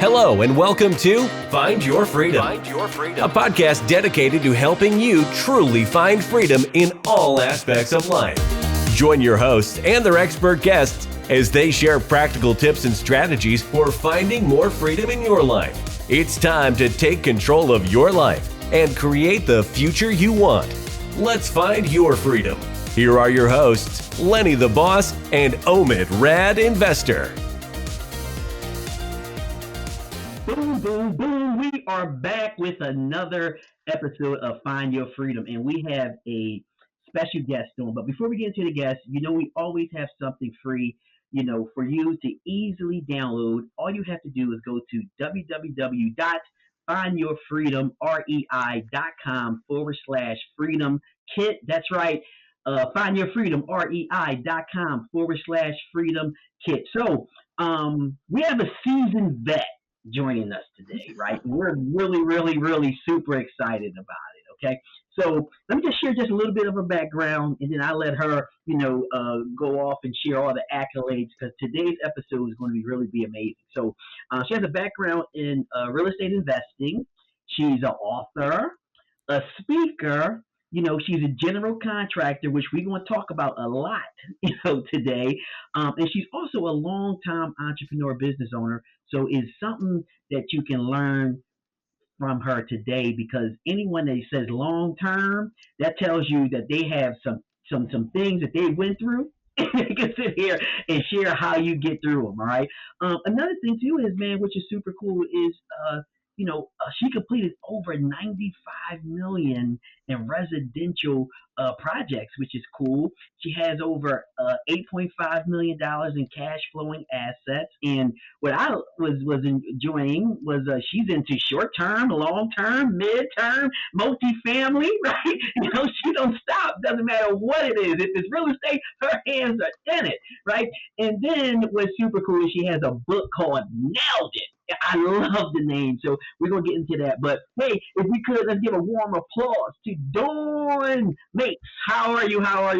Hello and welcome to Find Your Freedom, a podcast dedicated to helping you truly find freedom in all aspects of life. Join your hosts and their expert guests as they share practical tips and strategies for finding more freedom in your life. It's time to take control of your life and create the future you want. Let's find your freedom. Here are your hosts, Lenny the Boss and Omid Rad Investor. Boom, boom, boom. We are back with another episode of Find Your Freedom, and we have a special guest on. But before we get into the guest, we always have something free, for you to easily download. All you have to do is go to www.findyourfreedomrei.com/freedom kit. That's right. findyourfreedomrei.com/freedom kit. So, we have a seasoned vet joining us today, right? We're really, really, really super excited about it. Okay, so let me just share just a little bit of her background, and then I'll let her, go off and share all the accolades, because today's episode is going to really be amazing. So she has a background in real estate investing. She's an author, a speaker. She's a general contractor, which we're going to talk about a lot, today. And she's also a long-time entrepreneur business owner. So it's something that you can learn from her today, because anyone that says long-term, that tells you that they have some things that they went through. You can sit here and share how you get through them, all right? Another thing, too, is, man, which is super cool, is she completed over 95 million in residential projects, which is cool. She has over $8.5 million in cash flowing assets. And what I was enjoying was she's into short term, long term, mid term, multifamily, right? She don't stop. Doesn't matter what it is. If it's real estate, her hands are in it, right? And then what's super cool is she has a book called Nailed It. I love the name, so we're going to get into that. But, hey, if we could, let's give a warm applause to Dawn Mates. How are you? Hi,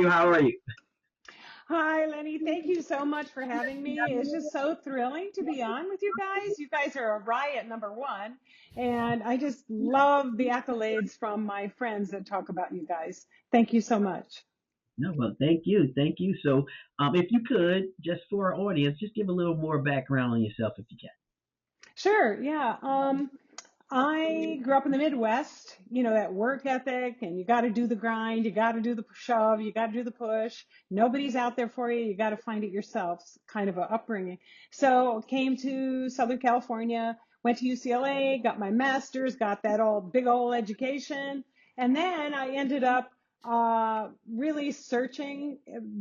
Lenny. Thank you so much for having me. It's just so thrilling to be on with you guys. You guys are a riot, number one. And I just love the accolades from my friends that talk about you guys. Thank you so much. No, well, thank you. So, if you could, just for our audience, just give a little more background on yourself if you can. Sure, yeah. I grew up in the Midwest, that work ethic, and you got to do the grind, you got to do the shove, you got to do the push. Nobody's out there for you. You got to find it yourself, kind of a upbringing. So came to Southern California, went to UCLA, got my master's, got that big old education. And then I ended up really searching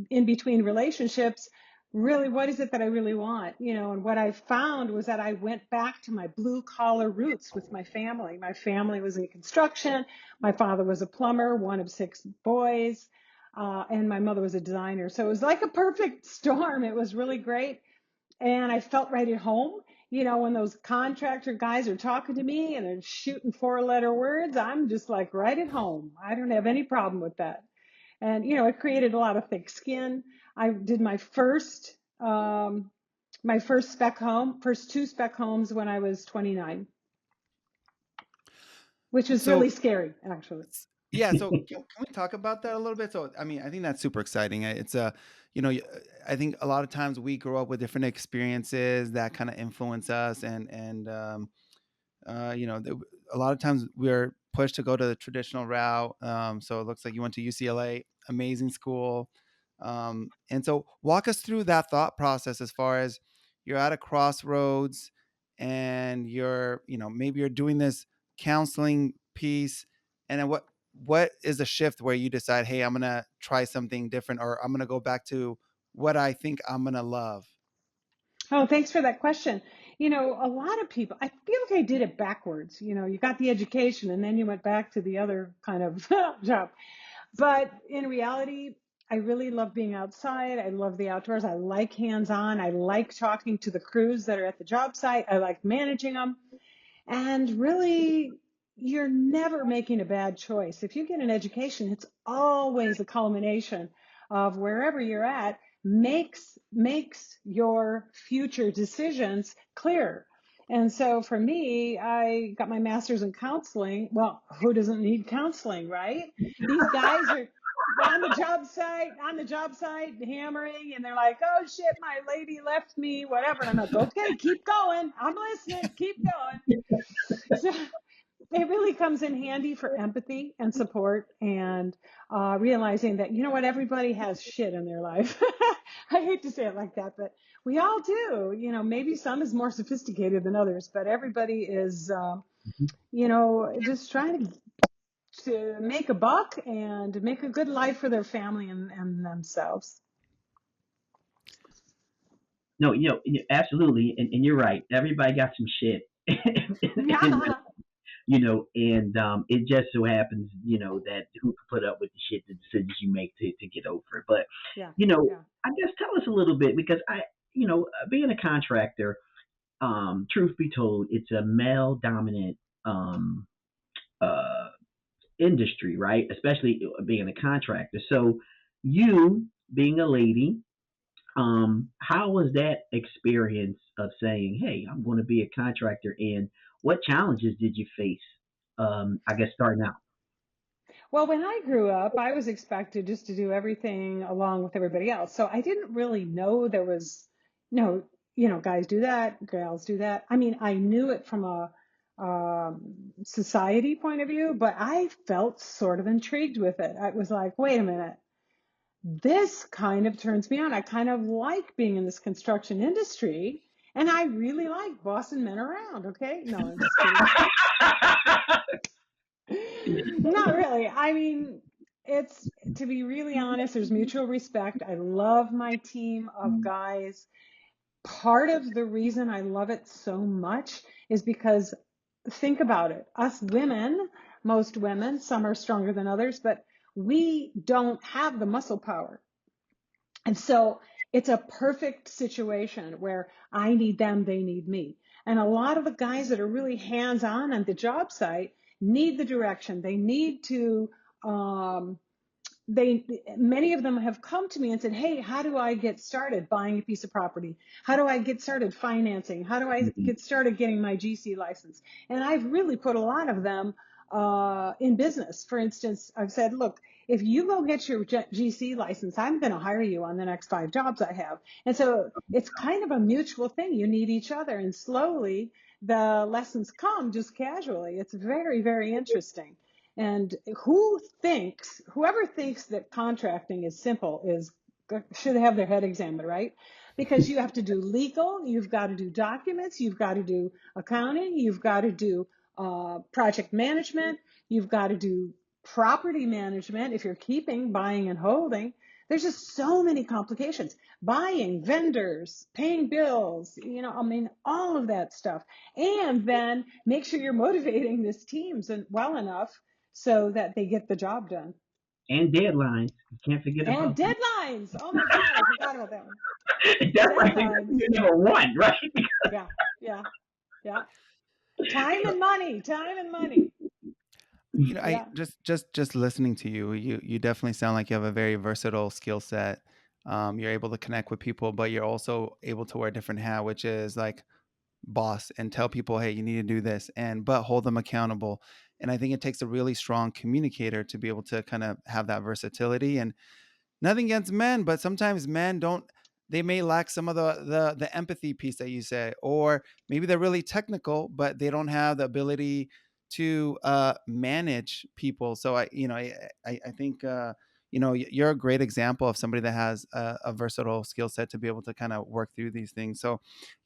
in between relationships, really, what is it that I really want? And what I found was that I went back to my blue collar roots with my family. My family was in construction. My father was a plumber, one of 6 boys, and my mother was a designer. So it was like a perfect storm. It was really great. And I felt right at home. When those contractor guys are talking to me and they're shooting 4-letter words, I'm just like right at home. I don't have any problem with that. And, it created a lot of thick skin. I did my first spec home, first 2 spec homes when I was 29, which was really scary, actually. Yeah. So can we talk about that a little bit? So, I think that's super exciting. It's I think a lot of times we grow up with different experiences that kind of influence us. And a lot of times we're pushed to go to the traditional route. So it looks like you went to UCLA, amazing school. And so walk us through that thought process as far as you're at a crossroads and maybe you're doing this counseling piece. And then what is the shift where you decide, hey, I'm going to try something different, or I'm going to go back to what I think I'm going to love? Oh, thanks for that question. A lot of people, I feel like I did it backwards. You got the education and then you went back to the other kind of job. But in reality, I really love being outside. I love the outdoors. I like hands-on. I like talking to the crews that are at the job site. I like managing them. And really, you're never making a bad choice. If you get an education, it's always a culmination of wherever you're at makes your future decisions clear. And so for me, I got my master's in counseling. Well, who doesn't need counseling, right? These guys are on the job site, hammering, and they're like, "Oh shit, my lady left me," whatever. And I'm like, "Okay, keep going. I'm listening. Keep going." So it really comes in handy for empathy and support and realizing that, you know what, everybody has shit in their life. I hate to say it like that, but we all do. You know, maybe some is more sophisticated than others, but everybody is, just trying to make a buck and make a good life for their family and themselves. No, absolutely, and you're right. Everybody got some shit, and Yeah. and it just so happens, that who can put up with the shit, the decisions you make to get over it. But Yeah. Yeah. I guess tell us a little bit because being a contractor, truth be told, it's a male dominant um, uh, industry, right? Especially being a contractor. So you being a lady, how was that experience of saying, "Hey, I'm going to be a contractor," and what challenges did you face? I guess starting out. Well, when I grew up, I was expected just to do everything along with everybody else. So I didn't really know there was, no, guys do that, gals do that. I mean, I knew it from a society point of view, but I felt sort of intrigued with it. I was like, wait a minute, this kind of turns me on. I kind of like being in this construction industry, and I really like bossing men around. Okay, no, I'm just kidding. Not really. I mean, it's to be really honest, there's mutual respect. I love my team of guys. Part of the reason I love it so much is because think about it. Us women, most women, some are stronger than others, but we don't have the muscle power. And so it's a perfect situation where I need them, they need me. And a lot of the guys that are really hands on the job site need the direction. They need to, um, they many of them have come to me and said, "Hey, how do I get started buying a piece of property? How do I get started financing? How do I Mhm. get started getting my GC license?" And I've really put a lot of them in business. For instance, I've said, "Look, if you go get your GC license, I'm going to hire you on the next 5 jobs I have." And so it's kind of a mutual thing. You need each other, and slowly the lessons come just casually. It's very, very interesting. And whoever thinks that contracting is simple should have their head examined, right? Because you have to do legal, you've got to do documents, you've got to do accounting, you've got to do project management, you've got to do property management if you're keeping, buying, and holding. There's just so many complications. Buying, vendors, paying bills, I mean, all of that stuff. And then make sure you're motivating this teams and well enough so that they get the job done. And deadlines. You can't forget And about them. deadlines. Oh my God, I forgot about that one. That's like Deadlines. number one, right? Yeah, yeah, yeah. Time and money. Time and money. I Yeah. just listening to you, you definitely sound like you have a very versatile skill set. You're able to connect with people, but you're also able to wear a different hat, which is like boss, and tell people, hey, you need to do this, and but hold them accountable. And I think it takes a really strong communicator to be able to kind of have that versatility. And nothing against men, but sometimes men don't, they may lack some of the empathy piece that you say, or maybe they're really technical but they don't have the ability to manage people. So I think you're a great example of somebody that has a versatile skill set to be able to kind of work through these things. So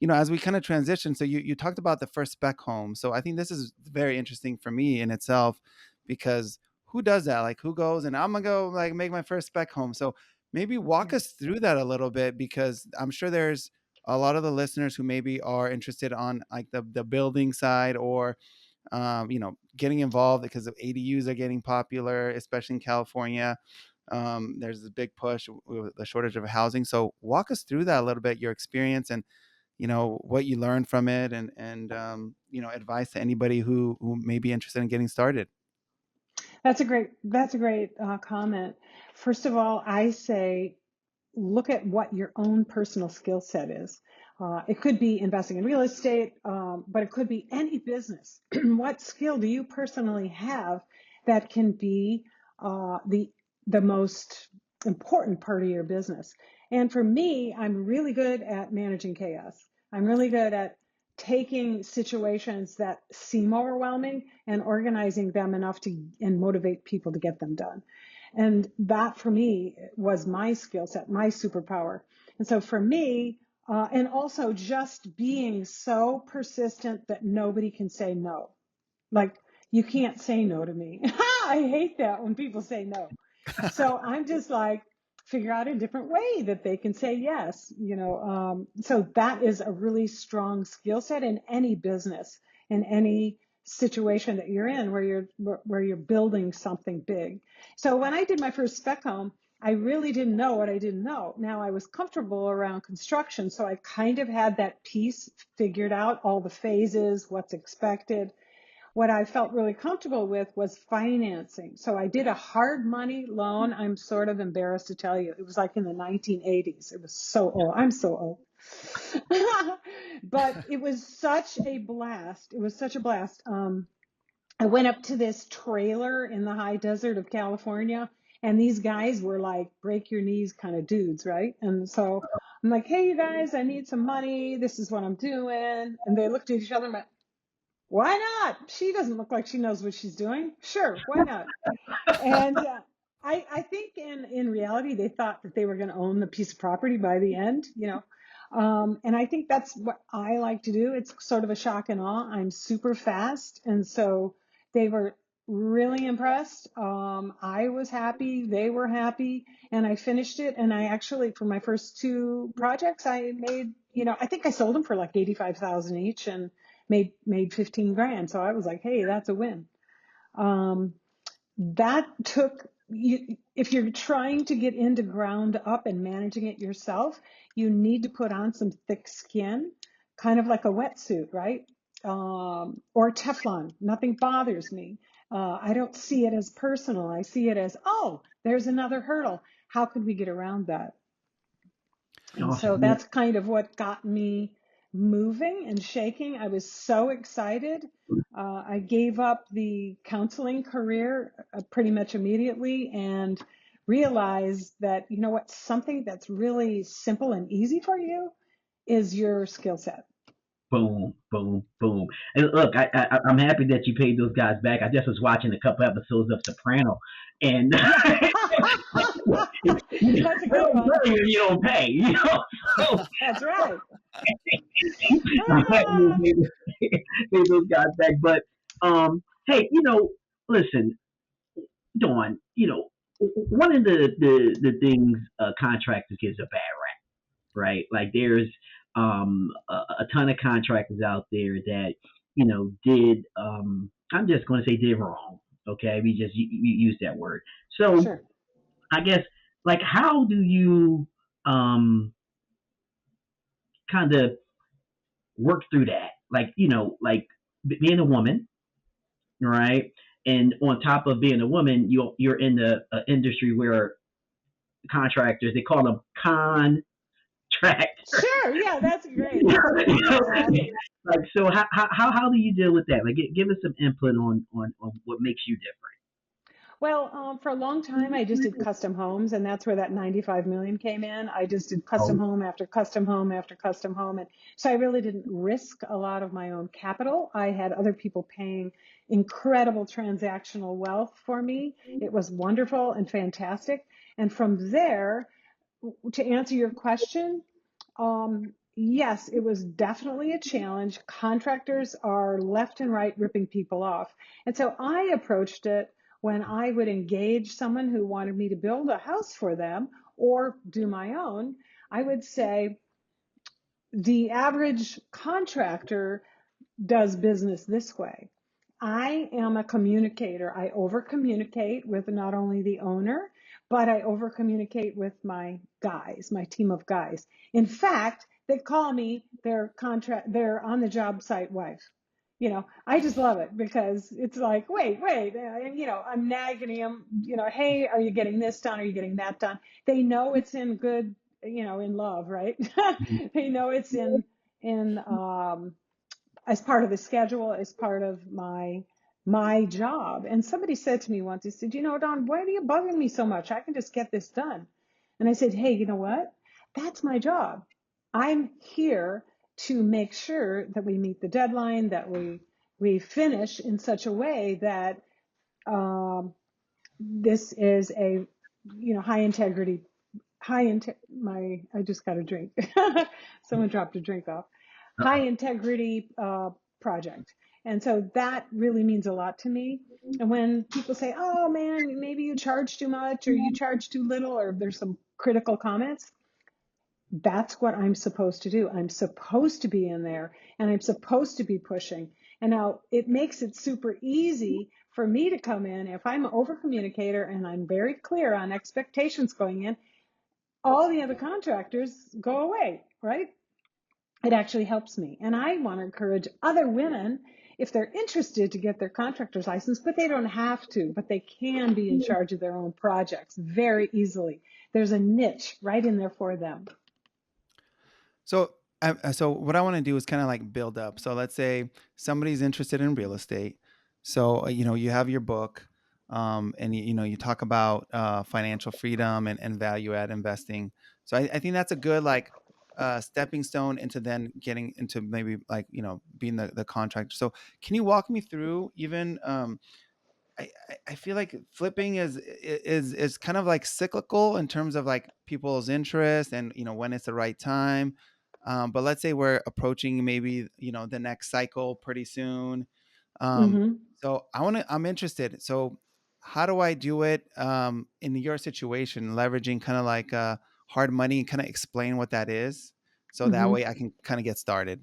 as we kind of transition, so you talked about the first spec home. So I think this is very interesting for me in itself, because who does that? Like, who goes and I'm gonna go like make my first spec home? So maybe walk Yeah. us through that a little bit, because I'm sure there's a lot of the listeners who maybe are interested on like the building side, or getting involved because of ADUs are getting popular, especially in California. There's this big push with the shortage of housing. So walk us through that a little bit, your experience, and what you learned from it, and advice to anybody who may be interested in getting started. That's a great comment. First of all, I say look at what your own personal skill set is. It could be investing in real estate, but it could be any business. What skill do you personally have that can be the most important part of your business? And for me, I'm really good at managing chaos. I'm really good at taking situations that seem overwhelming and organizing them enough to and motivate people to get them done. And that for me was my skill set, my superpower. And so for me, and also just being so persistent that nobody can say no. Like, you can't say no to me. I hate that when people say no. So I'm just like, figure out a different way that they can say yes, so that is a really strong skill set in any business, in any situation that you're in where you're building something big. So when I did my first spec home, I really didn't know what I didn't know. Now I was comfortable around construction, so I kind of had that piece figured out, all the phases, what's expected. What I felt really comfortable with was financing. So I did a hard money loan. I'm sort of embarrassed to tell you. It was like in the 1980s. It was so old. I'm so old. But it was such a blast. It was such a blast. I went up to this trailer in the high desert of California, and these guys were like break your knees kind of dudes, right? And so I'm like, hey, you guys, I need some money. This is what I'm doing. And they looked at each other and went, why not? She doesn't look like she knows what she's doing. Sure, why not? And I think in reality, they thought that they were going to own the piece of property by the end. And I think that's what I like to do. It's sort of a shock and awe. I'm super fast. And so they were really impressed. I was happy. They were happy. And I finished it. And I actually, for my first two projects, I made, I think I sold them for like 85,000 each and made 15 grand. So I was like, hey, that's a win. That took you, if you're trying to get into ground up and managing it yourself, you need to put on some thick skin, kind of like a wetsuit, right? Or Teflon. Nothing bothers me. I don't see it as personal. I see it as, oh, there's another hurdle. How could we get around that? And so that's kind of what got me moving and shaking. I was so excited. I gave up the counseling career pretty much immediately and realized that, you know what, something that's really simple and easy for you is your skill set. Boom, boom, boom. And look, I'm happy that you paid those guys back. I just was watching a couple episodes of Soprano, and That's a good one. You don't pay, So, That's right. I'm happy you paid those guys back. But hey, listen, Dawn, one of the things contractors gives a bad rap, right? Like there's a ton of contractors out there that did I'm just going to say did wrong. Okay, we just use that word. So Sure. I guess like how do you kind of work through that? Like like being a woman, right? And on top of being a woman, you're in the industry where contractors, they call them contractors. Sure. Yeah, that's great. Like, so how do you deal with that? Like, give us some input on what makes you different. Well, for a long time, I just did custom homes, and that's where that 95 million came in. I just did custom home after custom home after custom home. And so I really didn't risk a lot of my own capital. I had other people paying incredible transactional wealth for me. It was wonderful and fantastic. And from there, to answer your question, yes, it was definitely a challenge. Contractors are left and right ripping people off. And so I approached it when I would engage someone who wanted me to build a house for them or do my own. I would say the average contractor does business this way. I am a communicator. I over communicate with not only the owner, but I over communicate with my guys, my team of guys. In fact, they call me their on the job site wife. I just love it because it's like, wait, and, I'm nagging them, hey, are you getting this done? Are you getting that done? They know it's in good in love, right? It's in as part of the schedule, as part of my job. And somebody said to me once, he said, Dawn, why are you bugging me so much? I can just get this done. And I said, hey, you know what? That's my job. I'm here to make sure that we meet the deadline, that we finish in such a way that this is a high integrity I just got a drink. Someone dropped a drink off. High integrity project. And so that really means a lot to me. And when people say, oh man, maybe you charge too much or you charge too little, or there's some critical comments, that's what I'm supposed to do. I'm supposed to be in there and I'm supposed to be pushing. And now it makes it super easy for me to come in. If I'm an over communicator and I'm very clear on expectations going in, all the other contractors go away, right? It actually helps me. And I want to encourage other women, if they're interested, to get their contractor's license, but they don't have to, but they can be in charge of their own projects very easily. There's a niche right in there for them. So, so what I want to do is kind of like build up. So let's say somebody's interested in real estate. So, you have your book, and you talk about financial freedom and value add investing. So I think that's a good like stepping stone into then getting into maybe like, being the contractor. So can you walk me through even, I feel like flipping is kind of like cyclical in terms of like people's interest and when it's the right time. But let's say we're approaching maybe the next cycle pretty soon. Um, Mm-hmm. so I'm interested. So how do I do it in your situation, leveraging kind of like hard money, and kind of explain what that is, so that Mm-hmm. way I can kind of get started.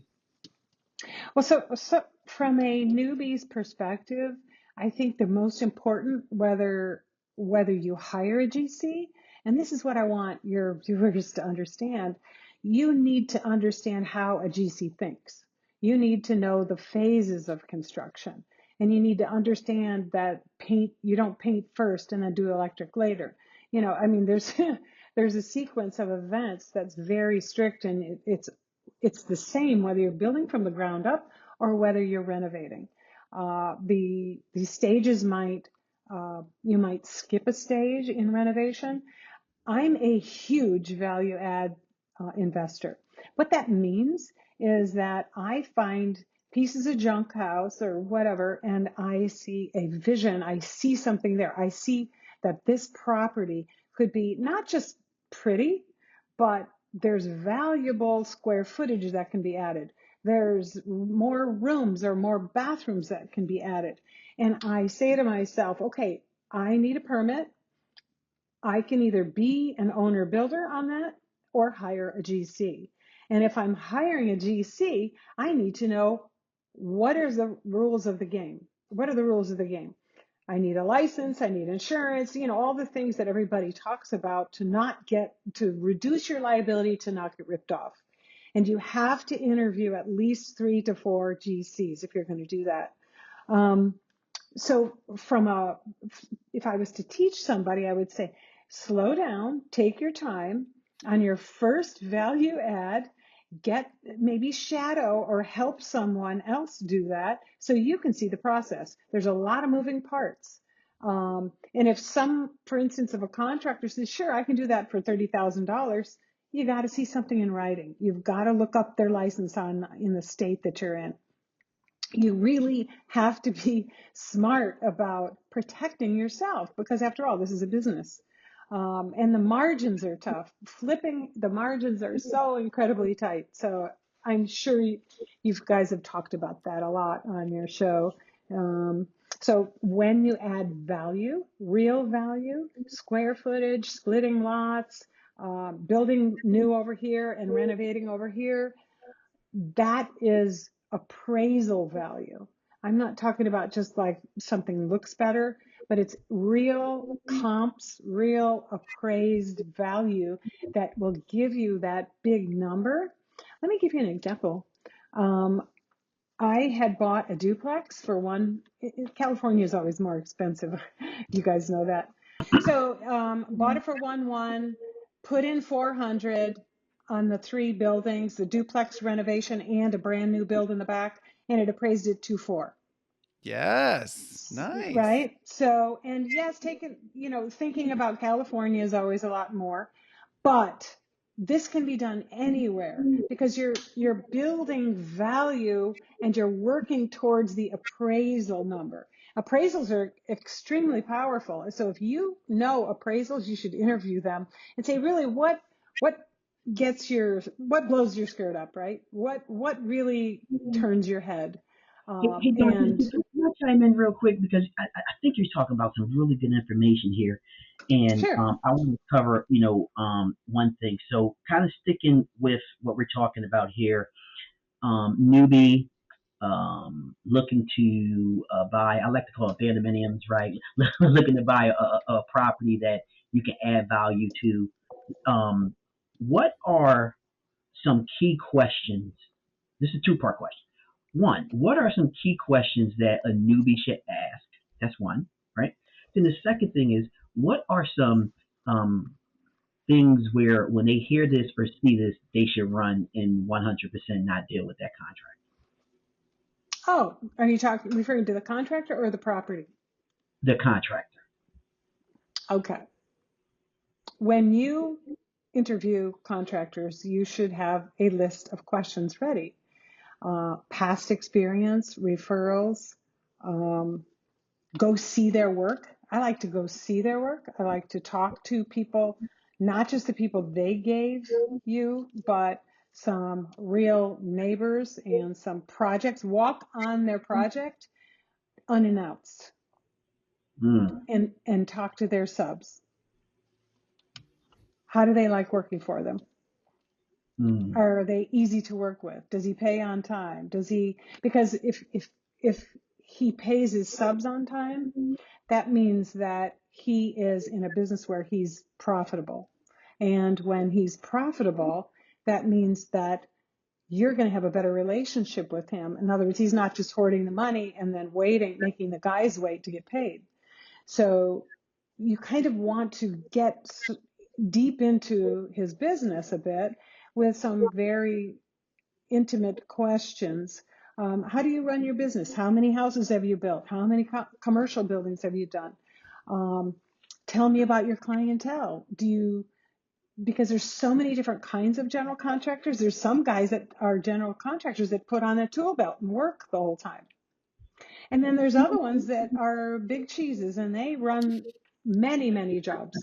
Well, so from a newbie's perspective, I think the most important, whether you hire a GC, and this is what I want your viewers to understand, you need to understand how a GC thinks. You need to know the phases of construction, and you need to understand that you don't paint first and then do electric later. I mean, there's there's a sequence of events that's very strict, and it's the same whether you're building from the ground up or whether you're renovating. The stages you might skip a stage in renovation. I'm a huge value add investor. What that means is that I find pieces of junk house or whatever, and I see a vision. I see something there. I see that this property could be not just pretty, but there's valuable square footage that can be added. There's more rooms or more bathrooms that can be added. And I say to myself, okay, I need a permit. I can either be an owner builder on that or hire a GC. And if I'm hiring a GC, I need to know what are the rules of the game. What are the rules of the game? I need a license, I need insurance, all the things that everybody talks about to reduce your liability, to not get ripped off. And you have to interview at least 3 to 4 GCs if you're going to do that. So if I was to teach somebody, I would say, slow down, take your time on your first value add, maybe shadow or help someone else do that so you can see the process. There's a lot of moving parts. And if for instance, if a contractor says, sure, I can do that for $30,000, you got to see something in writing. You've got to look up their license in the state that you're in. You really have to be smart about protecting yourself because after all, this is a business. And the margins are tough. Flipping, the margins are so incredibly tight. So I'm sure you guys have talked about that a lot on your show. So when you add value, real value, square footage, splitting lots, building new over here and renovating over here, that is appraisal value. I'm not talking about just like something looks better, but it's real comps, real appraised value that will give you that big number. Let me give you an example. I had bought a duplex for California is always more expensive. You guys know that. So bought it for 1.1. put in 400 on the 3 buildings, the duplex renovation and a brand new build in the back, and it appraised at 2.4. Yes. Nice. Right? So, and yes, thinking about California is always a lot more, but this can be done anywhere because you're building value and you're working towards the appraisal number. Appraisals are extremely powerful. So if you know appraisals, you should interview them and say, really, what what blows your skirt up, right? What really turns your head? Hey, Dorothy, And can I chime in real quick because I think you're talking about some really good information here, and sure. I want to cover one thing. So kind of sticking with what we're talking about here, newbie looking to buy. I like to call it condominiums, right? Looking to buy a property that you can add value to. What are some key questions? This is a two-part question. One, what are some key questions that a newbie should ask? That's one, right? Then the second thing is, what are some things where when they hear this or see this, they should run and 100% not deal with that contract? Oh, are you referring to the contractor or the property? The contractor. Okay. When you interview contractors, you should have a list of questions ready. Past experience, referrals, go see their work. I like to go see their work. I like to talk to people, not just the people they gave you, but some real neighbors and some projects. Walk on their project unannounced Mm, and talk to their subs. How do they like working for them? mm, Are they easy to work with? Does he pay on time? Because if he pays his subs on time, that means that he is in a business where he's profitable. And when he's profitable, that means that you're going to have a better relationship with him. In other words, he's not just hoarding the money and then making the guys wait to get paid. So you kind of want to get deep into his business a bit with some very intimate questions. How do you run your business? How many houses have you built? How many commercial buildings have you done? Um, Tell me about your clientele. Because there's so many different kinds of general contractors. There's some guys that are general contractors that put on a tool belt and work the whole time. And then there's other ones that are big cheeses and they run many, many jobs.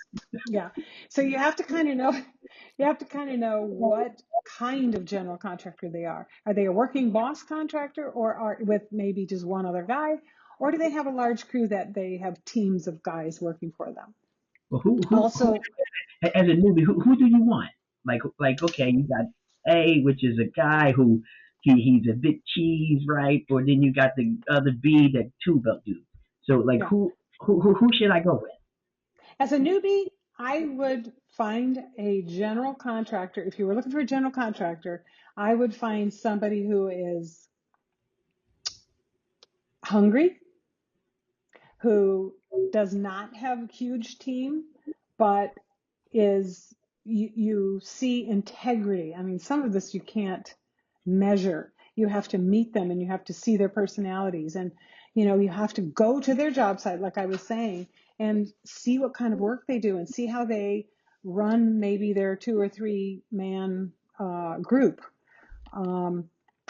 Yeah. So you have to kind of know what kind of general contractor they are. Are they a working boss contractor or are with maybe just one other guy? Or do they have a large crew that they have teams of guys working for them? Well, who Also, as a newbie, who do you want? Okay, you got A, which is a guy who he's a bit cheese, right? Or then you got the other B, that two belt dude. So like, yeah. who should I go with? As a newbie, I would find a general contractor. If you were looking for a general contractor, I would find somebody who is hungry, who does not have a huge team, but you see integrity. I mean, some of this you can't measure. You have to meet them and you have to see their personalities and you have to go to their job site, like I was saying, and see what kind of work they do and see how they run maybe their 2 or 3 man group.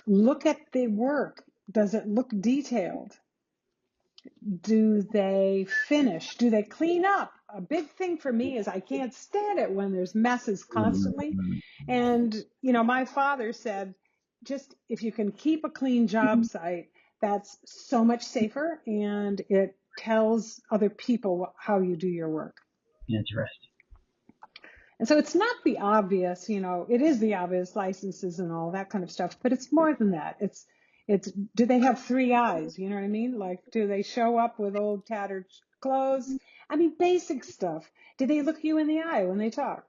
Look at the work. Does it look detailed? Do they finish? Do they clean up? A big thing for me is I can't stand it when there's messes constantly. Mm, And, my father said, just if you can keep a clean job site, that's so much safer and it tells other people how you do your work. interesting. And so it's not the obvious, it is the obvious licenses and all that kind of stuff, but it's more than that. It's do they have 3 eyes? You know what I mean? Like, do they show up with old tattered clothes? I mean, basic stuff. Do they look you in the eye when they talk?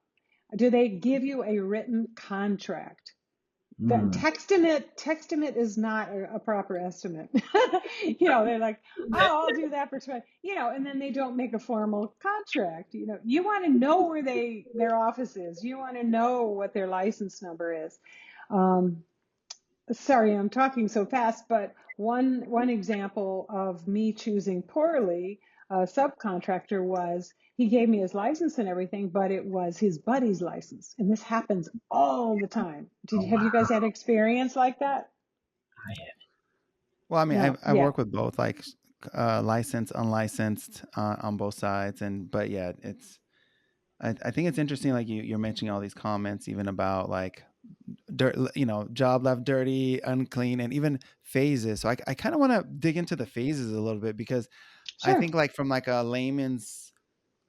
Do they give you a written contract? That Mm. textimate is not a proper estimate. They're like, oh, I'll do that for 20, and then they don't make a formal contract. You want to know where their office is. You want to know what their license number is. Um, Sorry, I'm talking so fast, but one example of me choosing poorly a subcontractor was he gave me his license and everything, but it was his buddy's license. And this happens all the time. Oh, Have you guys wow. had experience like that? I have. Well, I mean, No, I yeah, work with both, like licensed, unlicensed, on both sides, and but yeah, I think it's interesting, like you're mentioning all these comments, even about like dirt, job left dirty, unclean, and even phases. So I kind of want to dig into the phases a little bit, because I sure, think, like, from like a layman's,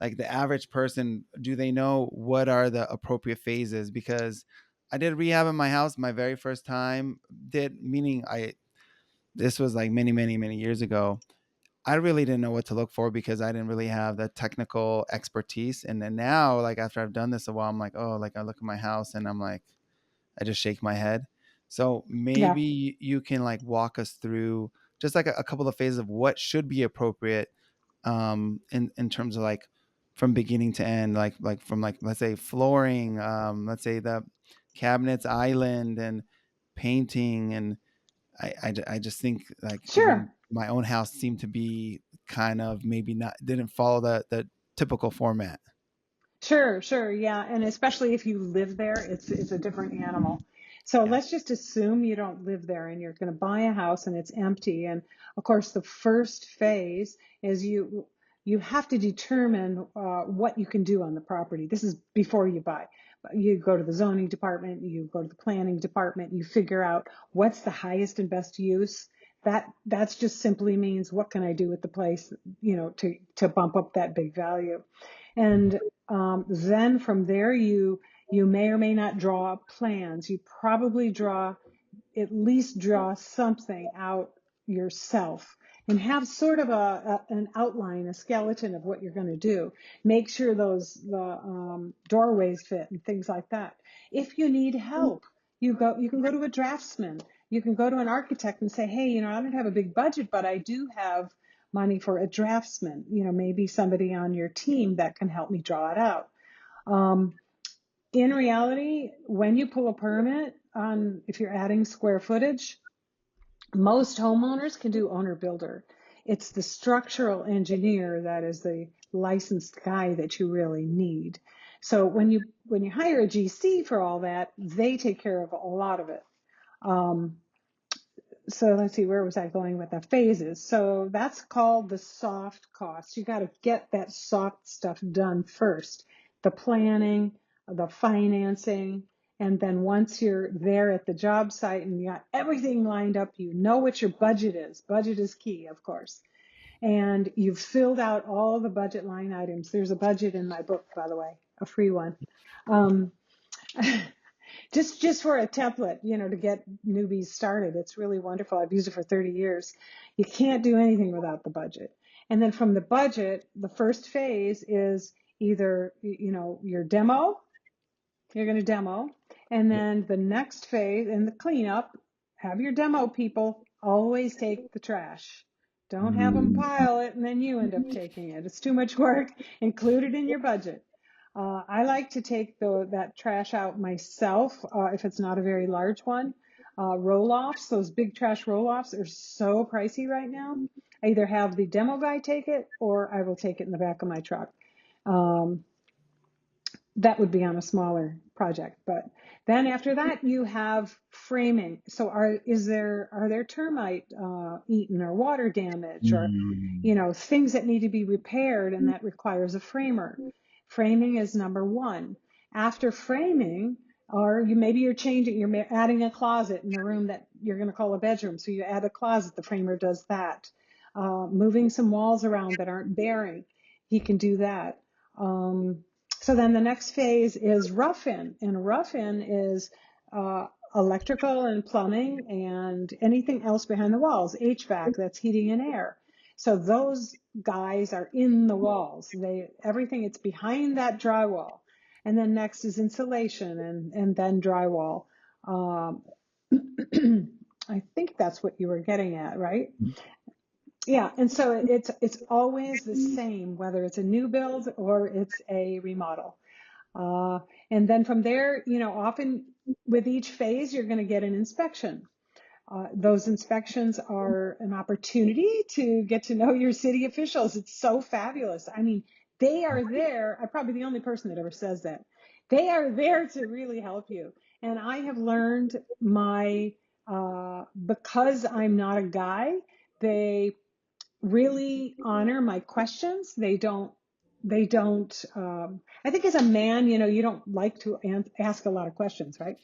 like the average person, do they know what are the appropriate phases? Because I did rehab in my house my very first time, meaning this was like many, many, many years ago. I really didn't know what to look for, because I didn't really have the technical expertise. And then now, like after I've done this a while, I'm like, oh, like I look at my house and I'm like, I just shake my head. So yeah, maybe you can like walk us through just like a couple of phases of what should be appropriate, in terms of like from beginning to end, like from, like, let's say flooring, let's say the cabinets island, and painting. And I just think, like, even sure. my own house seemed to be kind of maybe not didn't follow the typical format. Sure, sure, yeah, and especially if you live there, it's a different animal. So Yeah. let's just assume you don't live there and you're going to buy a house and it's empty. And of course, the first phase is you have to determine what you can do on the property. This is before you buy. You go to the zoning department, you go to the planning department, you figure out what's the highest and best use. That's just simply means what can I do with the place, to bump up that big value. And then from there, you may or may not draw plans. You probably at least draw something out yourself and have sort of an outline, a skeleton of what you're going to do. Make sure the doorways fit and things like that. If you need help, you can go to a draftsman. You can go to an architect and say, hey, I don't have a big budget, but I do have money for a draftsman. Maybe somebody on your team that can help me draw it out. Um, in reality, when you pull a permit on, if you're adding square footage, most homeowners can do owner builder. It's the structural engineer that is the licensed guy that you really need. So when you hire a GC for all that, they take care of a lot of it. Um, so let's see, where was I going with the phases? So that's called the soft costs. You got to get that soft stuff done first. The planning, the financing, and then once you're there at the job site and you got everything lined up, you know what your budget is. Budget is key, of course. And you've filled out all the budget line items. There's a budget in my book, by the way, a free one. Um, just for a template, to get newbies started. It's really wonderful. I've used it for 30 years. You can't do anything without the budget. And then from the budget, the first phase is either, your demo, you're going to demo. And Yep. then the next phase in the cleanup, have your demo people always take the trash. Don't have them Mm. pile it and then you end up taking it. It's too much work. Include it in your budget. I like to take that trash out myself if it's not a very large one. Roll-offs, those big trash roll-offs are so pricey right now. I either have the demo guy take it or I will take it in the back of my truck. Um, that would be on a smaller project. But then after that, you have framing. So are there termite eaten or water damage or Mm. things that need to be repaired and that requires a framer. Framing is number one. After framing, or maybe you're adding a closet in the room that you're going to call a bedroom. So you add a closet, the framer does that. Moving some walls around that aren't bearing, he can do that. So then the next phase is rough-in, and rough-in is electrical and plumbing and anything else behind the walls, HVAC, that's heating and air. So those guys are in the walls. Everything, it's behind that drywall. And then next is insulation and then drywall. I think that's what you were getting at, right? Yeah, and so it's always the same, whether it's a new build or it's a remodel. Uh, and then from there, often with each phase, you're going to get an inspection. Those inspections are an opportunity to get to know your city officials. It's so fabulous. I mean, they are there. I'm probably the only person that ever says that. They are there to really help you. And I have learned because I'm not a guy, they really honor my questions. They don't, I think as a man, you don't like to ask a lot of questions, right?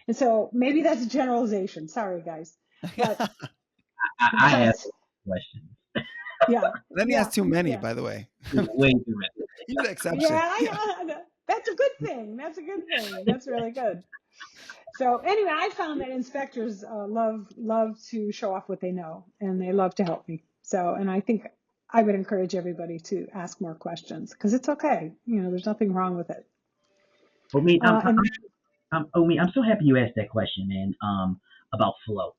And so maybe that's a generalization. Sorry, guys. But, I ask but questions. yeah, Then he has yeah, too many, yeah. by the way. Way too many. He's the exception. Yeah, Yeah. that's a good thing. That's a good thing. That's really good. So anyway, I found that inspectors love to show off what they know, and they love to help me. So, and I think I would encourage everybody to ask more questions because it's okay. There's nothing wrong with it. Omi, And Omi, I'm so happy you asked that question, man. About flow,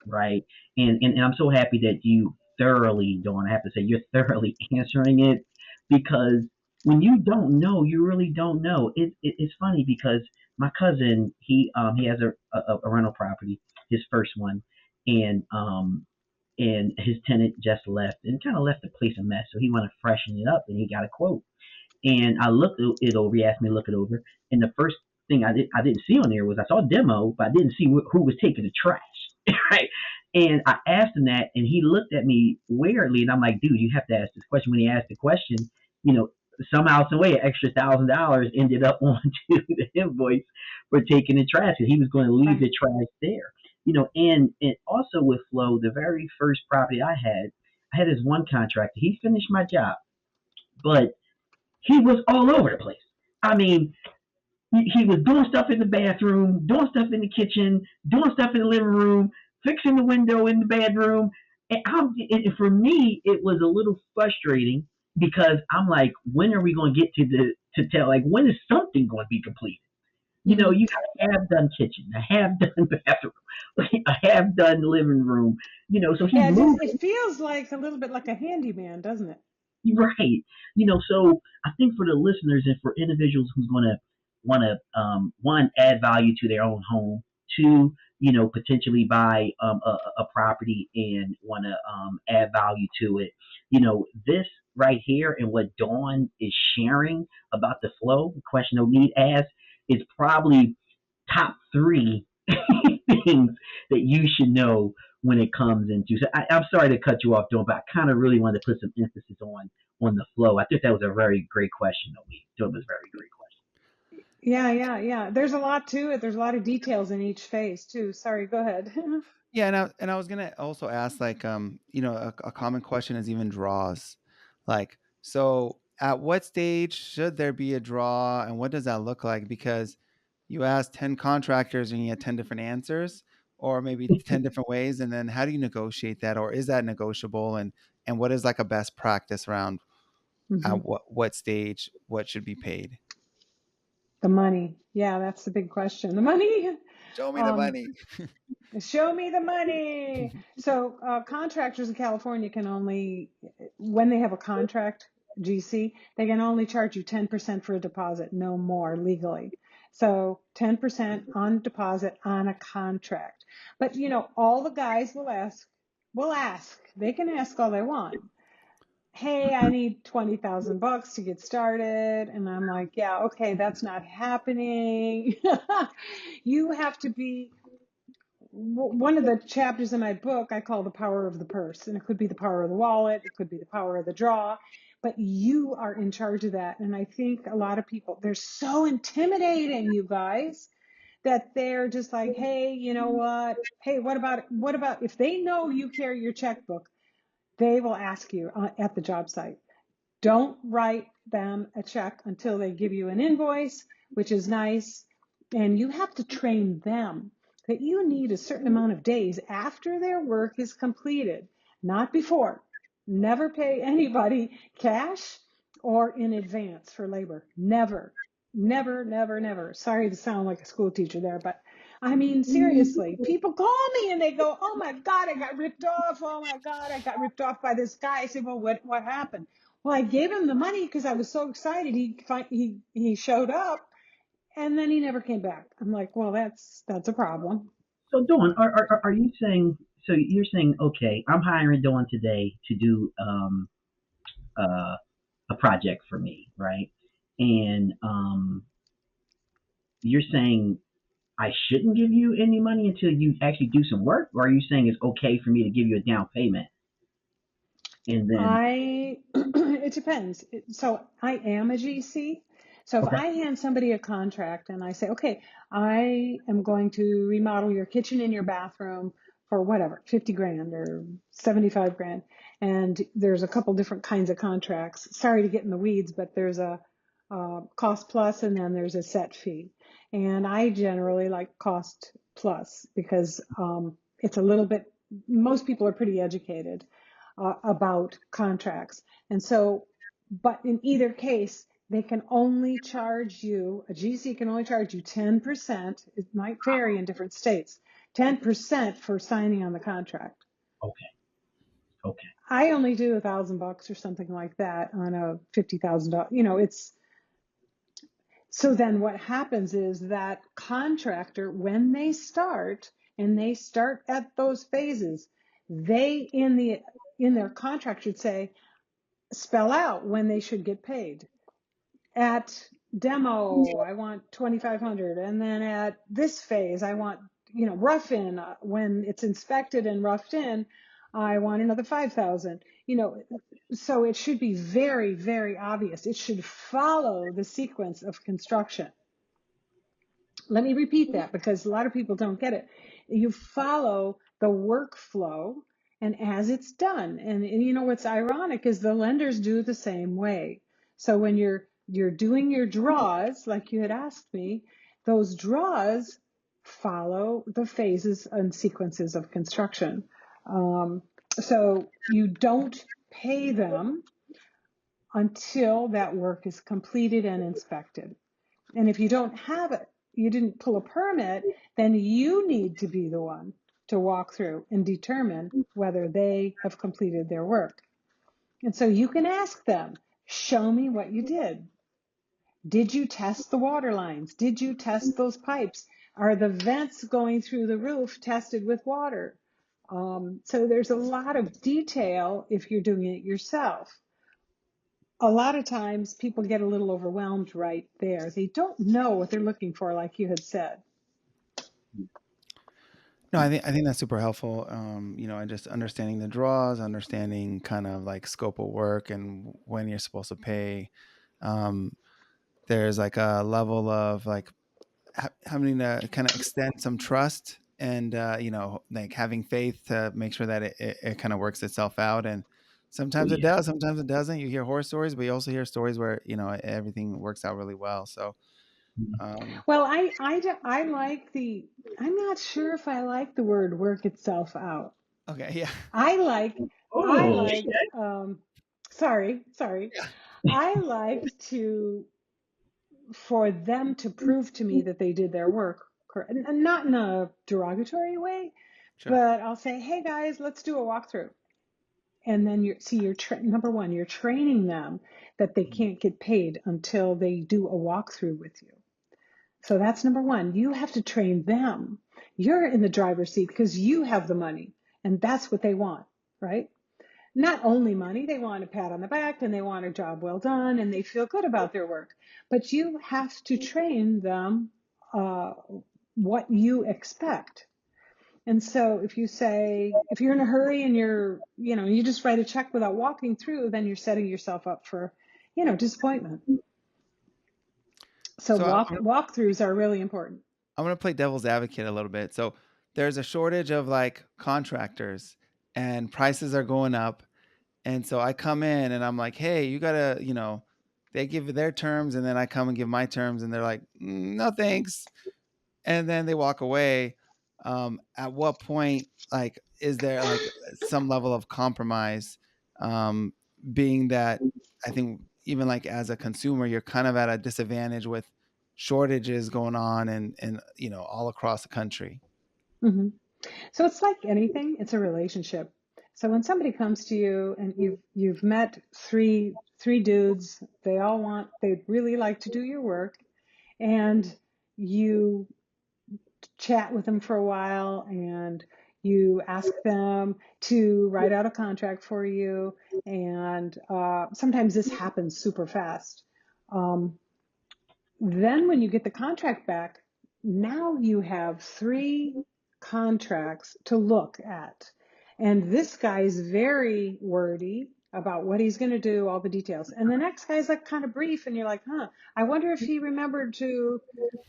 right? And I'm so happy that you thoroughly, Dawn, I have to say, you're thoroughly answering it because when you don't know, you really don't know. It's funny because my cousin, he has a rental property, his first one, and and his tenant just left and kind of left the place a mess. So he wanted to freshen it up, and he got a quote. And I looked it over. He asked me to look it over, and the first thing I didn't see on there was I saw a demo, but I didn't see who was taking the trash, right? And I asked him that, and he looked at me weirdly, and I'm like, dude, you have to ask this question. When he asked the question, you know, somehow, some way, an extra $1,000 ended up onto the invoice for taking the trash, because he was going to leave right. the trash there. And also with Flow, the very first property I had this one contractor. He finished my job, but he was all over the place. I mean, he was doing stuff in the bathroom, doing stuff in the kitchen, doing stuff in the living room, fixing the window in the bedroom. And for me, it was a little frustrating because I'm like, when are we going to get to tell, like, when is something going to be completed? Mhm. You got a half done kitchen, a half done bathroom, a half done living room. So he's Yeah, moving. it feels like a little bit like a handyman, doesn't it? Right. So I think for the listeners and for individuals who's going to want to, one, add value to their own home, two, potentially buy a property and want to add value to it, this right here and what Dawn is sharing about the flow, question of need asked, is probably top three things that you should know when it comes into. So I'm sorry to cut you off, Dawn, but I kind of really wanted to put some emphasis on the flow. I think that was a very great question, though. It was a very great Yeah, yeah, yeah. There's a lot to it. There's a lot of details in each phase too. Sorry, go ahead. Yeah, and I was gonna also ask, like, a common question is even draws. Like, so at what stage should there be a draw, and what does that look like? Because you ask 10 contractors and you get 10 different answers, or maybe 10 different ways, and then how do you negotiate that, or is that negotiable? And what is like a best practice around Hmm. at what stage what should be paid? The money. Yeah, that's the big question. The money. Show me the Um, money. Show me the money. So contractors in California can only, when they have a contract, GC, they can only charge you 10% for a deposit, no more legally. So 10% on deposit on a contract. But all the guys will ask. They can ask all they want. Hey, I need 20,000 bucks to get started. And I'm like, yeah, okay, that's not happening. You have to be one of the chapters in my book I call the power of the purse, and it could be the power of the wallet, it could be the power of the draw, but you are in charge of that. And I think a lot of people, they're so intimidating, you guys, that they're just like, hey, you know what? Hey, what about if they know you carry your checkbook, they will ask you at the job site. Don't write them a check until they give you an invoice, which is nice. And you have to train them that you need a certain amount of days after their work is completed, not before. Never pay anybody cash or in advance for labor. Never, never, never, never. Sorry to sound like a school teacher there, but I mean, seriously, people call me and they go, "Oh my God, I got ripped off. Oh my God, I got ripped off by this guy." I said, "Well, what happened?" Well, I gave him the money because I was so excited. He showed up, and then he never came back. I'm like, "Well, that's a problem." So Dawn, are you saying? So you're saying, okay, I'm hiring Dawn today to do uh, a project for me, right? And you're saying I shouldn't give you any money until you actually do some work, or are you saying it's okay for me to give you a down payment and then It depends. So I am a GC. So if okay, I hand somebody a contract and I say, okay, I am going to remodel your kitchen and your bathroom for whatever, 50 grand or 75 grand. And there's a couple different kinds of contracts. Sorry to get in the weeds, but there's a cost plus and then there's a set fee. And I generally like cost plus because it's a little bit, most people are pretty educated about contracts. And so, but in either case, they can only charge you, a GC can only charge you 10%. It might vary in different states, 10% for signing on the contract. okay, okay, I only do $1,000 or something like that on a $50,000. You know, it's so then what happens is that contractor, when they start and they start at those phases, they in their contract should say, spell out when they should get paid. At demo, I want 2,500, and then at this phase, I want, rough in, when it's inspected and roughed in, I want another 5,000. So it should be very, very obvious. It should follow the sequence of construction. Let me repeat that because a lot of people don't get it. You follow the workflow and as it's done. And what's ironic is the lenders do the same way. So when you're doing your draws, like you had asked me, those draws follow the phases and sequences of construction. So you don't pay them until that work is completed and inspected. And if you don't have it, you didn't pull a permit, then you need to be the one to walk through and determine whether they have completed their work. And so you can ask them, show me what you did. Did you test the water lines? Did you test those pipes? Are the vents going through the roof tested with water? So there's a lot of detail if you're doing it yourself. A lot of times people get a little overwhelmed right there. They don't know what they're looking for, like you had said. No, I think that's super helpful. And just understanding the draws, understanding kind of like scope of work and when you're supposed to pay. Um, there's like a level of like having to kind of extend some trust and like having faith to make sure that it kind of works itself out. And oh sometimes it yeah, does, sometimes it doesn't. You hear horror stories, but you also hear stories where everything works out really well. So um, Well, I like I'm not sure if I like the word work itself out. okay, yeah. I like, I oh like, sorry. Yeah, I like for them to prove to me that they did their work, and not in a derogatory way, sure. but I'll say, hey guys, let's do a walkthrough. And then number one, you're training them that they can't get paid until they do a walkthrough with you. So that's number one. You have to train them. You're in the driver's seat because you have the money and that's what they want, right? Not only money, they want a pat on the back and they want a job well done and they feel good about their work. But you have to train them what you expect. And so if you're in a hurry and you just write a check without walking through, then you're setting yourself up for, disappointment. So So walkthroughs are really important. I'm gonna play devil's advocate a little bit. So there's a shortage of like contractors, and prices are going up. And so I come in and I'm like, hey, you gotta, they give their terms, and then I come and give my terms, and they're like, no thanks, and then they walk away. At what point, like, is there like some level of compromise? Um, being that I think even like as a consumer, you're kind of at a disadvantage with shortages going on and all across the country. Hmm. So it's like anything, it's a relationship. So when somebody comes to you and you've met three dudes, they really like to do your work, and you chat with them for a while and you ask them to write out a contract for you, and sometimes this happens super fast. Um, then when you get the contract back, now you have three contracts to look at. And this guy's very wordy about what he's going to do, all the details. And the next guy's like kind of brief, and you're like, I wonder if he remembered to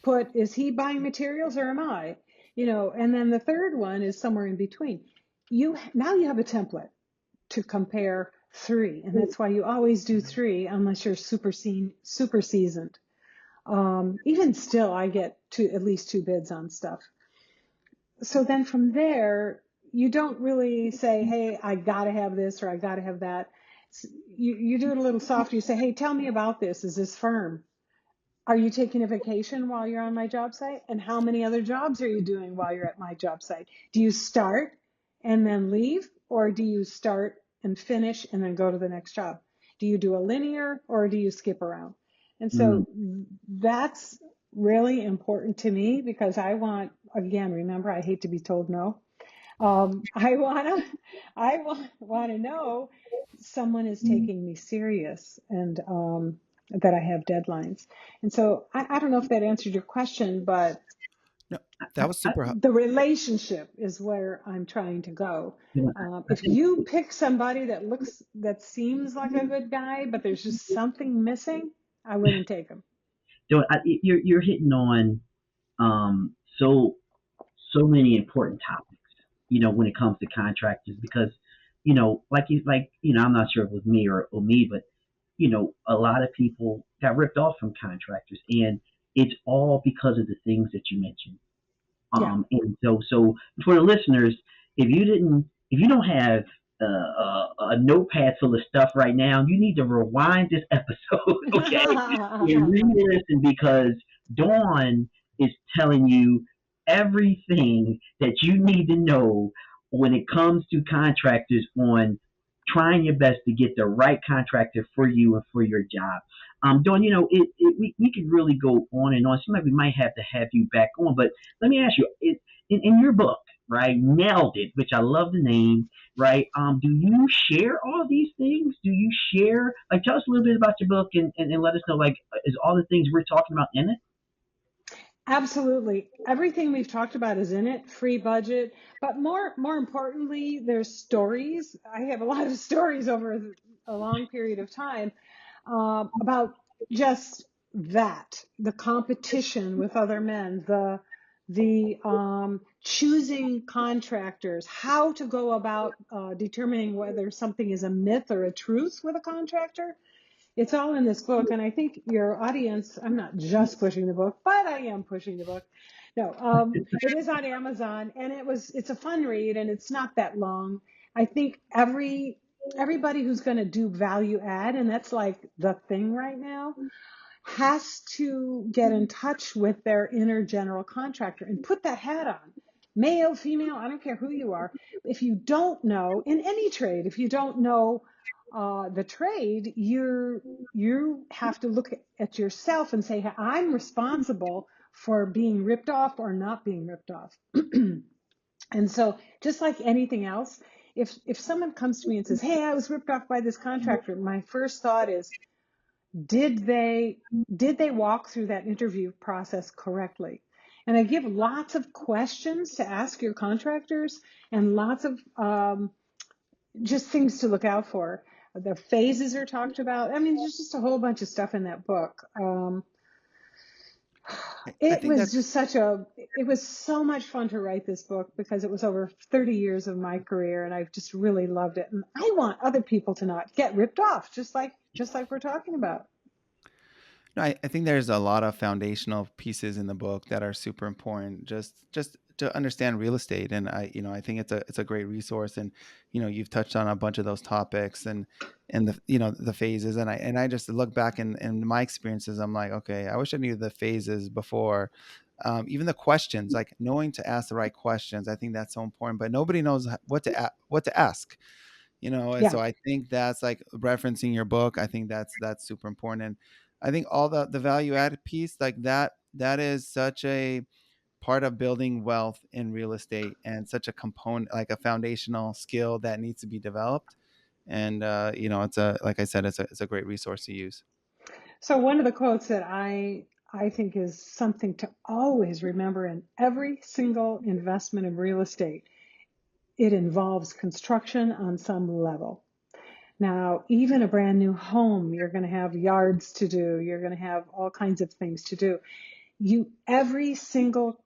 put, is he buying materials or am I? And then the third one is somewhere in between. Now you have a template to compare three. And that's why you always do three unless you're super seasoned. Even still, I get at least two bids on stuff. So then from there, you don't really say, hey, I got to have this or I got to have that. You do it a little softer. You say, hey, tell me about this. Is this firm? Are you taking a vacation while you're on my job site? And how many other jobs are you doing while you're at my job site? Do you start and then leave, or do you start and finish and then go to the next job? Do you do a linear or do you skip around? And so that's really important to me because again, remember, I hate to be told no. I wanna know someone is taking me serious, and that I have deadlines. And so I don't know if that answered your question, but No, that was super the relationship is where I'm trying to go. If you pick somebody that seems like a good guy, but there's just something missing, I wouldn't take him. You're hitting on um, so so many important topics, when it comes to contractors, because I'm not sure if it was me or me, but a lot of people got ripped off from contractors, and it's all because of the things that you mentioned. Yeah. And so for the listeners, if you don't have a notepad full of stuff right now, you need to rewind this episode, okay, and re-listen, because Dawn is telling you everything that you need to know when it comes to contractors, on trying your best to get the right contractor for you and for your job. Dawn, we could really go on and on. Seems like we might have to have you back on, but let me ask you, in your book, right, Nailed It, which I love the name, right? Do you share all these things? Do you share, like, tell us a little bit about your book, and let us know, like, is all the things we're talking about in it? Absolutely. Everything we've talked about is in it, free budget, but more importantly, there's stories. I have a lot of stories over a long period of time about just that, the competition with other men, the choosing contractors, how to go about determining whether something is a myth or a truth with a contractor. It's all in this book, and I think your audience, I'm not just pushing the book, but I am pushing the book. No, it is on Amazon, and it's a fun read, and it's not that long. I think everybody who's going to do value add, and that's like the thing right now, has to get in touch with their inner general contractor and put that hat on. Male, female, I don't care who you are. If you don't know, in any trade, if you don't know the trade, you have to look at yourself and say, "Hey, I'm responsible for being ripped off or not being ripped off." And so, just like anything else, if someone comes to me and says, "Hey, I was ripped off by this contractor," my first thought is, did they walk through that interview process correctly? And I give lots of questions to ask your contractors, and lots of just things to look out for. The phases are talked about. I mean, there's just a whole bunch of stuff in that book. I It think was that's just it was so much fun to write this book because it was over 30 years of my career, and I've just really loved it. And I want other people to not get ripped off, just like we're talking about. no, I think there's a lot of foundational pieces in the book that are super important, just to understand real estate. And I think it's a great resource. And you've touched on a bunch of those topics, and the phases. And I just look back in my experiences. I'm like, okay, I wish I knew the phases before. Even the questions, like knowing to ask the right questions. I think that's so important, but nobody knows what to ask, and Yeah. so I think that's like referencing your book. I think that's super important. And I think all the value added piece, like that is such a part of building wealth in real estate, and such a component, like a foundational skill that needs to be developed. And it's a, like I said, it's a great resource to use. So one of the quotes that I think is something to always remember in every single investment in real estate, it involves construction on some level. Now, even a brand new home, you're going to have yards to do. You're going to have all kinds of things to do. Every single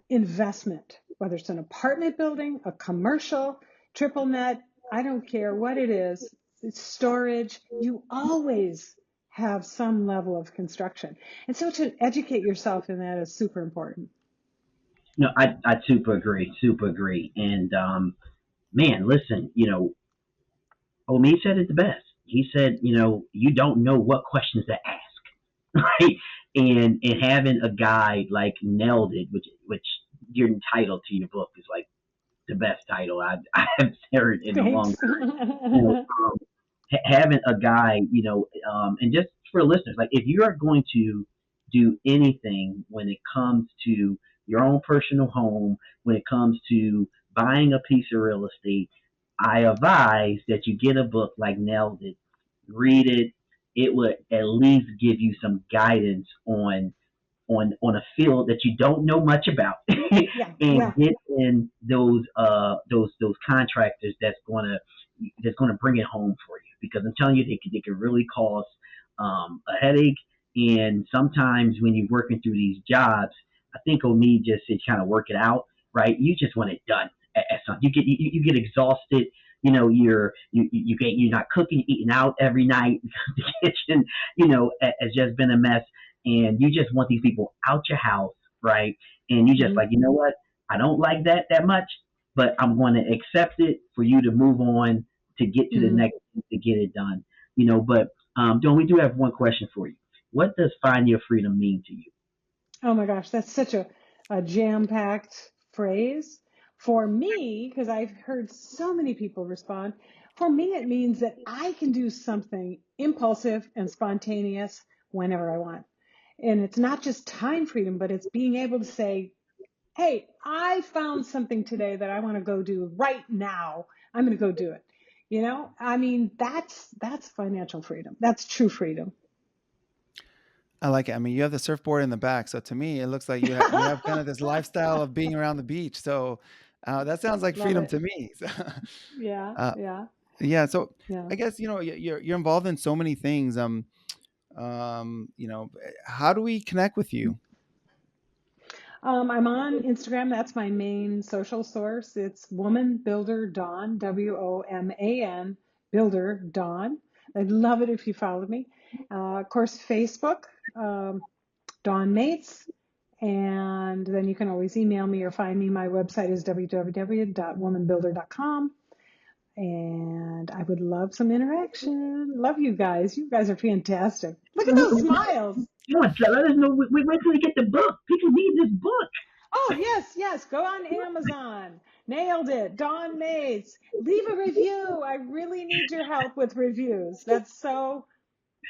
investment, whether it's an apartment building, a commercial, triple net, I don't care what it is, it's storage, you always have some level of construction. And so to educate yourself in that is super important. No, I super agree, super agree. And man, listen, Omi said it the best. He said, you don't know what questions to ask, right? And having a guide like Nailed It, which your title to your book is like the best title I've heard in a long Thanks. time. Having a guy, and just for listeners, like if you are going to do anything when it comes to your own personal home, when it comes to buying a piece of real estate, I advise that you get a book like Nailed It, read it. It would at least give you some guidance on a field that you don't know much about, Yeah, and yeah. get in those contractors that's gonna bring it home for you. Because I'm telling you, they can really cause a headache. And sometimes when you're working through these jobs, I think Omi just said kind of work it out, right? You just want it done at some. You get exhausted. You're not cooking, eating out every night because the kitchen, has just been a mess, and you just want these people out your house, right? And you just Mhm. like, you know what? I don't like that much, but I'm going to accept it for you to move on, to get to the Mhm. next, to get it done. But Don, we do have one question for you. What does find your freedom mean to you? Oh my gosh, that's such a jam-packed phrase. For me, because I've heard so many people respond, for me, it means that I can do something impulsive and spontaneous whenever I want. And it's not just time freedom, but it's being able to say, hey, I found something today that I want to go do right now. I'm going to go do it. I mean, that's financial freedom. That's true freedom. I like it. I mean, you have the surfboard in the back, so to me, it looks like you have kind of this lifestyle of being around the beach. So that sounds like Love freedom it. to me. Yeah, uh, yeah, yeah. So yeah. I guess you're involved in so many things. How do we connect with you? I'm on Instagram. That's my main social source. It's Woman Builder Dawn, WOMAN Builder Dawn. I'd love it if you followed me. Of course, Facebook, Dawn Mates. And then you can always email me or find me. My website is www.womanbuilder.com. And I would love some interaction. Love you guys. You guys are fantastic. Look at those smiles. Let us know. We wait till we get the book. People need this book. Oh, yes, yes. Go on Amazon. Nailed it. Dawn Mays. Leave a review. I really need your help with reviews.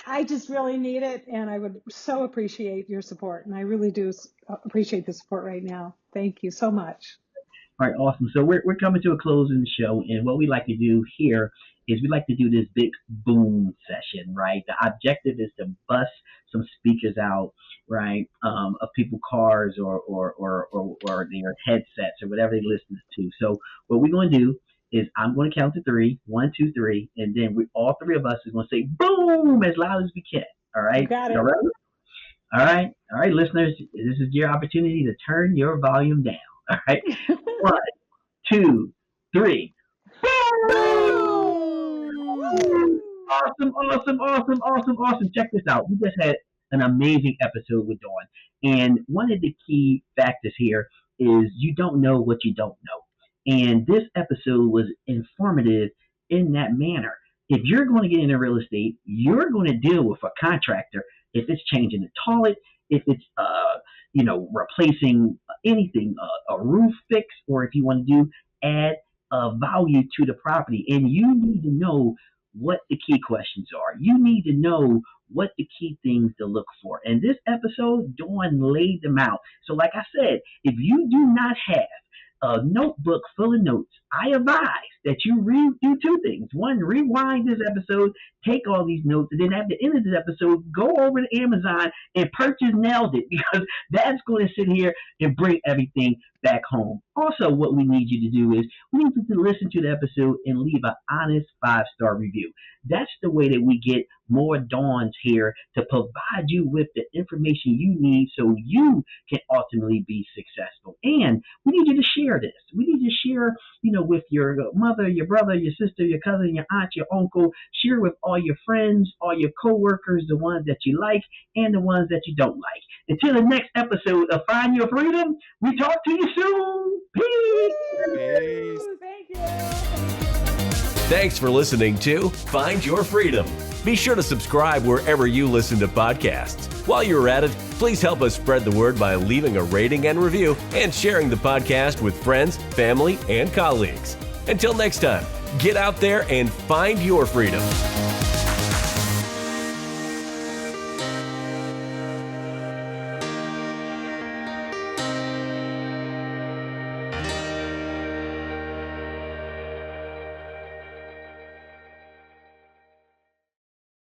I just really need it. And I would so appreciate your support. And I really do appreciate the support right now. Thank you so much. All right, awesome. So we're coming to a close in the show, and what we like to do here is we like to do this big boom session, right? The objective is to bust some speakers out, right, of people cars or their headsets or whatever they listen to. So what we're going to do is I'm going to count to three, 1, 2, 3, and then all three of us is going to say boom as loud as we can. All You right, got all it. right, all right, listeners. This is your opportunity to turn your volume down. All right. 1, 2, 3. Boom! Awesome, awesome, awesome, awesome, awesome. Check this out. We just had an amazing episode with Dawn. And one of the key factors here is you don't know what you don't know. And this episode was informative in that manner. if you're going to get into real estate, you're going to deal with a contractor if it's changing the toilet, if it's replacing anything, a roof fix, or if you want to add value to the property. And you need to know what the key questions are. You need to know what the key things to look for. And this episode, Dawn laid them out. So like I said, if you do not have a notebook full of notes, I advise that you do two things. One, rewind this episode, take all these notes, and then at the end of this episode, go over to Amazon and purchase Nailed It, because that's going to sit here and bring everything back home. Also, what we need you to do is we need you to listen to the episode and leave an honest 5-star review. That's the way that we get more Dawns here to provide you with the information you need so you can ultimately be successful. And we need you to share this. We need you to share, with your mother, your brother, your sister, your cousin, your aunt, your uncle. Share with all your friends, all your coworkers, the ones that you like and the ones that you don't like. Until the next episode of Find Your Freedom, we talk to you soon. Peace. Peace. Thank you. Thanks for listening to Find Your Freedom. Be sure to subscribe wherever you listen to podcasts. While you're at it, please help us spread the word by leaving a rating and review and sharing the podcast with friends, family, and colleagues. Until next time, get out there and find your freedom.